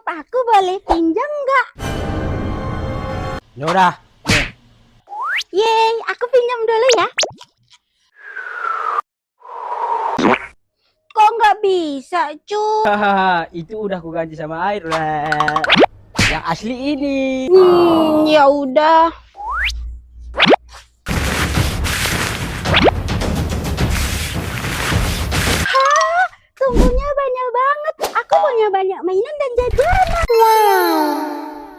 aku boleh pinjam nggak? Ya udah. Yeay, aku pinjam dulu ya. Kok nggak bisa, cu? Hahaha, itu udah aku ganti sama air lah. Yang asli ini. Ya udah. Hah, sungguhnya banyak banget. Aku punya banyak mainan dan jajanan. Wow.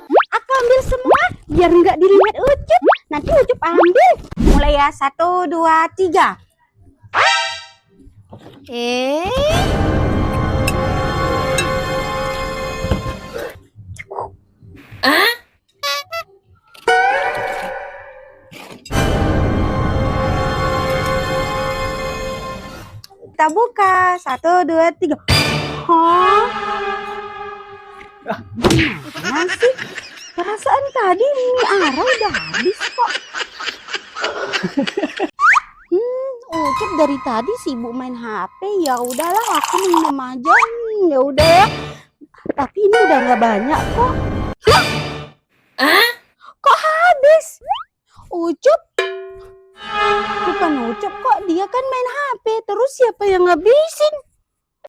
Aku ambil semua biar nggak dilihat Ucup. Nanti Ucup ambil. Mulai ya, 1, 2, 3. Kita buka. 1, 2, 3. Hah? Gimana sih? Perasaan tadi mie Ara udah habis kok. Ucup dari tadi sibuk main HP. Ya udahlah, aku minum aja. Ya udah ya. Tapi ini udah nggak banyak kok. Kok habis? Ucup? Bukan Ucup kok, dia kan main HP. Terus siapa yang ngabisin?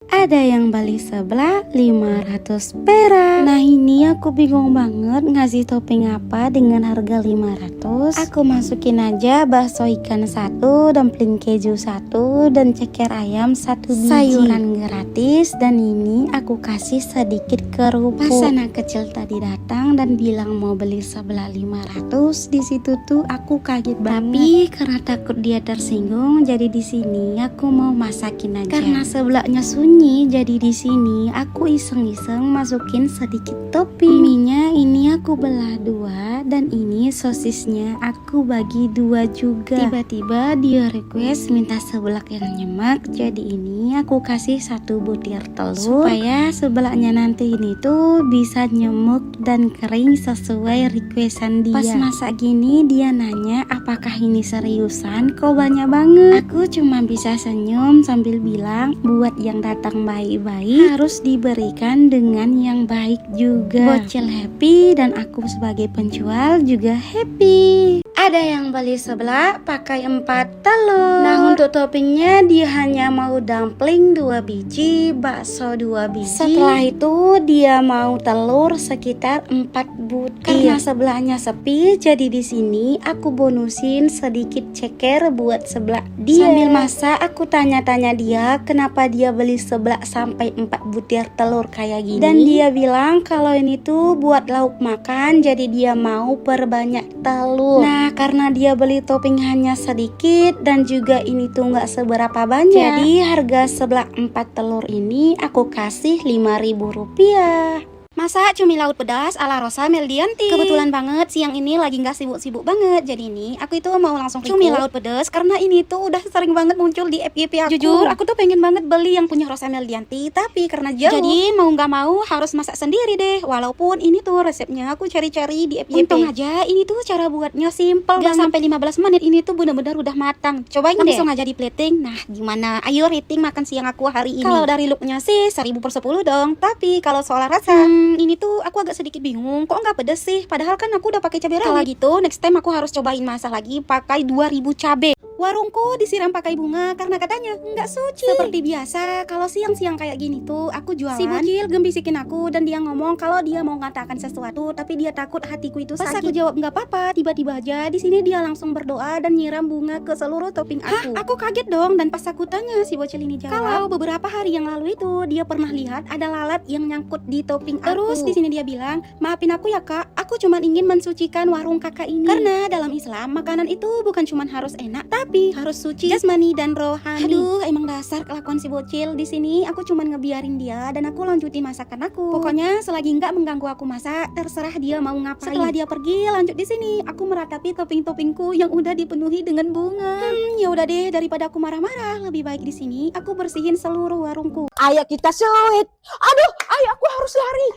Ada yang beli sebelah 500 perak. Nah ini aku bingung banget ngasih topping apa dengan harga 500. Aku masukin aja bakso ikan 1, dumpling keju 1, dan ceker ayam 1 biji. Sayuran gratis, dan ini aku kasih sedikit kerupuk. Pas anak kecil tadi datang dan bilang mau beli sebelah 500, di situ tuh aku kaget banget. Tapi karena takut dia tersinggung, jadi di sini aku mau masakin aja. Karena sebelahnya sunyi, jadi di sini aku iseng-iseng masukin sedikit topping. Mie-nya ini aku belah 2, dan ini sosisnya aku bagi 2 juga. Tiba-tiba dia request minta sebelak yang nyemek, jadi ini aku kasih 1 butir telur supaya sebelaknya nanti ini tuh bisa nyemuk dan kering sesuai requestan dia. Pas masak gini dia nanya apakah ini seriusan, kok banyak banget. Aku cuma bisa senyum sambil bilang buat yang datang baik-baik harus diberikan dengan yang baik juga. Bocil happy dan aku sebagai penjual juga happy. Ada yang beli sebelah pakai 4 telur. Nah untuk toppingnya dia hanya mau dumpling 2 biji, bakso 2 biji. Setelah itu dia mau telur sekitar 4 butir. Karena sebelahnya sepi, jadi di sini aku bonusin sedikit ceker buat sebelah dia. Sambil masak aku tanya-tanya dia kenapa dia beli sebelah sampai 4 butir telur kayak gini. Dan dia bilang kalau ini tuh buat lauk makan, jadi dia mau perbanyak telur. Nah karena dia beli topping hanya sedikit dan juga ini tuh nggak seberapa banyak, jadi harga sebelah 4 telur ini aku kasih 5.000 rupiah. Masak cumi laut pedas ala Rosa Meldianti. Kebetulan banget siang ini lagi nggak sibuk-sibuk banget. Jadi ini aku itu mau langsung cumi laut pedas karena ini tuh udah sering banget muncul di FYP aku. Jujur aku tuh pengen banget beli yang punya Rosa Meldianti, tapi karena jauh, jadi mau nggak mau harus masak sendiri deh. Walaupun ini tuh resepnya aku cari-cari di FYP. Untung aja ini tuh cara buatnya simple, gak sampai 15 menit ini tuh bener-bener udah matang. Cobain deh. Langsung aja di plating. Nah gimana? Ayo rating makan siang aku hari ini. Kalau dari looknya sih 1000/10 dong. Tapi kalau soal rasa ini tuh aku agak sedikit bingung, kok nggak pedes sih? Padahal kan aku udah pakai cabai rawit. Kalau gitu, next time aku harus cobain masak lagi pakai 2000 cabai. Warungku disiram pakai bunga karena katanya nggak suci. Seperti biasa, kalau siang-siang kayak gini tuh aku jualan. Si Bocil gembisikin aku dan dia ngomong kalau dia mau mengatakan sesuatu, tapi dia takut hatiku itu sakit. Pas aku jawab nggak apa-apa, tiba-tiba aja di sini dia langsung berdoa dan nyiram bunga ke seluruh topping aku. Aku kaget dong, dan pas aku tanya si Bocil ini jawab, kalau beberapa hari yang lalu itu dia pernah lihat ada lalat yang nyangkut di topping aku. Terus di sini dia bilang, maafin aku ya kak, aku cuma ingin mensucikan warung kakak ini. Karena dalam Islam makanan itu bukan cuma harus enak, tapi harus suci jasmani dan rohani. Aduh, emang dasar kelakuan si Bocil. Di sini aku cuma ngebiarin dia dan aku lanjutin masakan aku. Pokoknya selagi nggak mengganggu aku masak, terserah dia mau ngapain. Setelah dia pergi, lanjut di sini aku meratapi topping-toppingku yang udah dipenuhi dengan bunga. Ya udah deh, daripada aku marah-marah, lebih baik di sini aku bersihin seluruh warungku. Ayo kita suit. Aduh, ayo aku harus lari.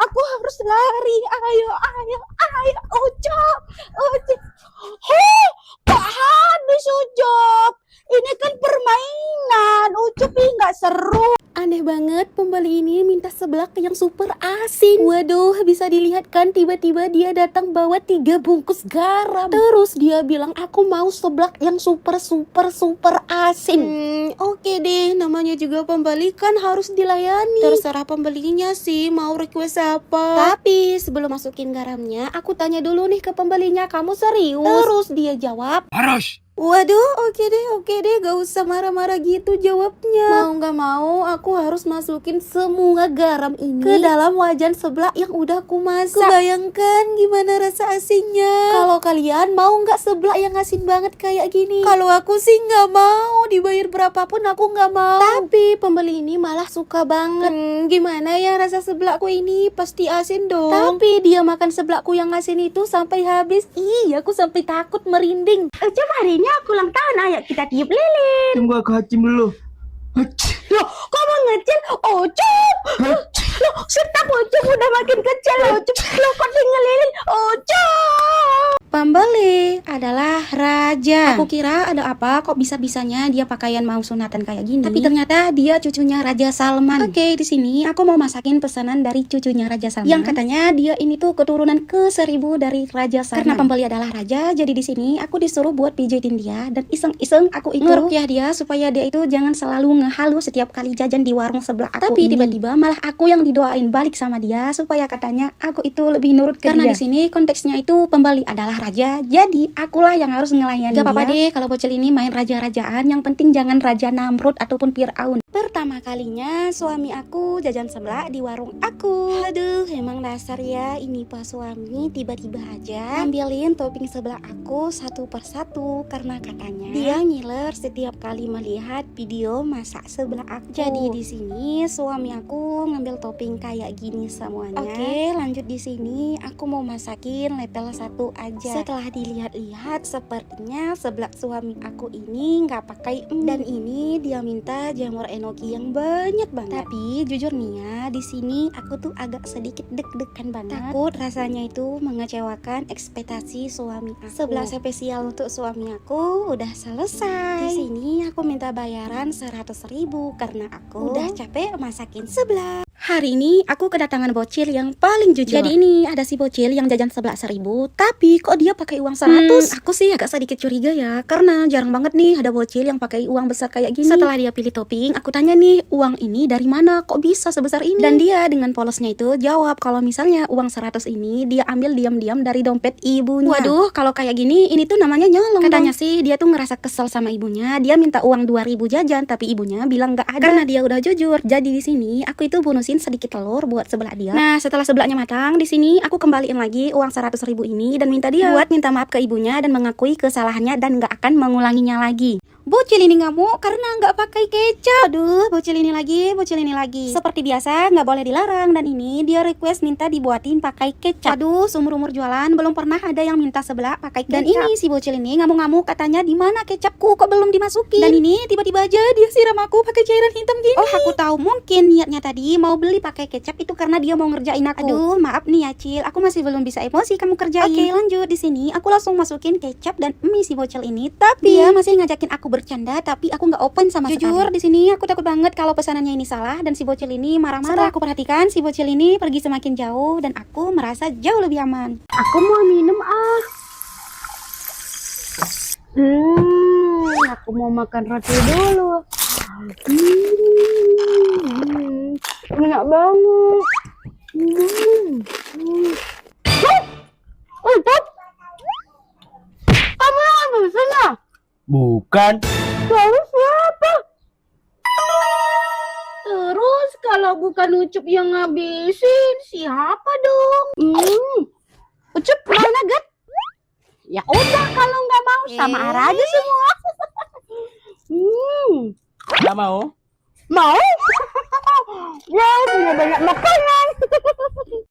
Aku harus lari. Ayo, Ucup. Kok habis Ucup? Ini kan permainan. Ucup nggak seru. Aneh banget, pembeli ini minta seblak yang super asin. Waduh, bisa dilihat kan tiba-tiba dia datang bawa 3 bungkus garam. Terus dia bilang aku mau seblak yang super asin. Oke deh, namanya juga pembeli kan harus dilayani. Terserah pembelinya sih mau request apa. Tapi sebelum masukin garamnya, aku tanya dulu nih ke pembelinya, kamu serius? Terus dia jawab, Harus. waduh, oke deh, gak usah marah-marah gitu jawabnya. Mau gak mau, aku harus masukin semua garam ini ke dalam wajan seblak yang udah aku masak. Bayangkan gimana rasa asinnya. Kalau kalian mau gak seblak yang asin banget kayak gini? Kalau aku sih gak mau, dibayar berapapun aku gak mau. Tapi pembeli ini malah suka banget. Gimana ya rasa seblakku ini? Pasti asin dong. Tapi dia makan seblakku yang asin itu sampai habis. Iya, aku sampai takut merinding. Coba hari ini aku ulang tahun, ayo kita tiup lilin. Tunggu aku hacim dulu. Loh, kok mau ngecil? Ocop! Loh, setak Ocop udah makin kecil, Ocop. Loh, kok tinggal lilin? Ocop! Pembeli adalah raja. Aku kira ada apa kok bisa-bisanya dia pakaian mau sunatan kayak gini. Tapi ternyata dia cucunya Raja Salman. Oke, di sini aku mau masakin pesanan dari cucunya Raja Salman. Yang katanya dia ini tuh keturunan ke-1000 dari Raja Salman. Karena pembeli adalah raja, jadi di sini aku disuruh buat pijitin dia dan iseng-iseng aku ikut ngerukyah dia supaya dia itu jangan selalu ngehalu setiap kali jajan di warung sebelah aku. Tapi tiba-tiba malah aku yang didoain balik sama dia supaya katanya aku itu lebih nurut ke dia. Karena di sini konteksnya itu pembeli adalah raja, jadi akulah yang harus ngelayani dia. Gak apa-apa deh kalau bocil ini main raja-rajaan, yang penting jangan Raja Namrud ataupun Fir'aun. Pertama kalinya suami aku jajan seblak di warung aku. Aduh, emang dasar ya ini pas suami tiba-tiba aja ambilin topping seblak aku satu persatu karena katanya dia ngiler setiap kali melihat video masak seblak aku. Jadi di sini suami aku ngambil topping kayak gini semuanya. Oke, lanjut di sini aku mau masakin level 1 aja. Setelah dilihat-lihat sepertinya seblak suami aku ini nggak pakai dan ini dia minta jamur enoki yang banyak banget. Tapi jujur nih ya, di sini aku tuh agak sedikit deg-degan banget. Takut rasanya itu mengecewakan ekspektasi suami aku. Seblak spesial untuk suami aku udah selesai. Di sini aku minta bayaran 100.000 karena aku udah capek masakin seblak. Hari ini aku kedatangan bocil yang paling jujur. Jadi ini ada si bocil yang jajan seblak 1.000, tapi kok dia pakai uang 100? Aku sih agak sedikit curiga ya, karena jarang banget nih ada bocil yang pakai uang besar kayak gini. Setelah dia pilih topping, aku tanya nih, uang ini dari mana? Kok bisa sebesar ini? Dan dia dengan polosnya itu jawab kalau misalnya uang 100 ini dia ambil diam-diam dari dompet ibunya. Waduh, kalau kayak gini ini tuh namanya nyolong. Katanya sih dia tuh ngerasa kesel sama ibunya, dia minta uang 2.000 jajan, tapi ibunya bilang nggak ada. Karena dia udah jujur. Jadi di sini aku itu bonusin sedikit telur buat seblak dia. Nah, setelah seblaknya matang, di sini aku kembaliin lagi uang 100.000 ini dan minta dia buat minta maaf ke ibunya dan mengakui kesalahannya dan nggak akan mengulanginya lagi. Bocil ini ngamuk karena nggak pakai kecap. Aduh, bocil ini lagi. Seperti biasa, nggak boleh dilarang. Dan ini dia request minta dibuatin pakai kecap. Aduh, seumur-umur jualan belum pernah ada yang minta seblak pakai kecap. Dan ini si bocil ini ngamuk-ngamuk katanya di mana kecapku kok belum dimasukin. Dan ini tiba-tiba aja dia siram aku pakai cairan hitam gini. Oh, aku tahu mungkin niatnya tadi mau beli pakai kecap itu karena dia mau ngerjain aku. Aduh, maaf nih ya, Cil. Aku masih belum bisa emosi kamu kerjain. Oke, lanjut. Di sini aku langsung masukin kecap dan mie si bocil ini. Tapi dia masih ngajakin aku bercanda, tapi aku nggak open sama sekali. Jujur, di sini aku takut banget kalau pesanannya ini salah dan si bocil ini marah-marah. Setelah aku perhatikan, si bocil ini pergi semakin jauh dan aku merasa jauh lebih aman. Aku mau minum aku mau makan roti dulu. Enak banget. Untuk kamu yang ambil sana? Bukan. Lalu siapa? Terus kalau bukan Ucup yang ngabisin, siapa dong? Ucup mau nugget? Ya udah, kalau nggak mau sama Ara aja semua. Nggak mau? Mau? Ya punya banyak makanan.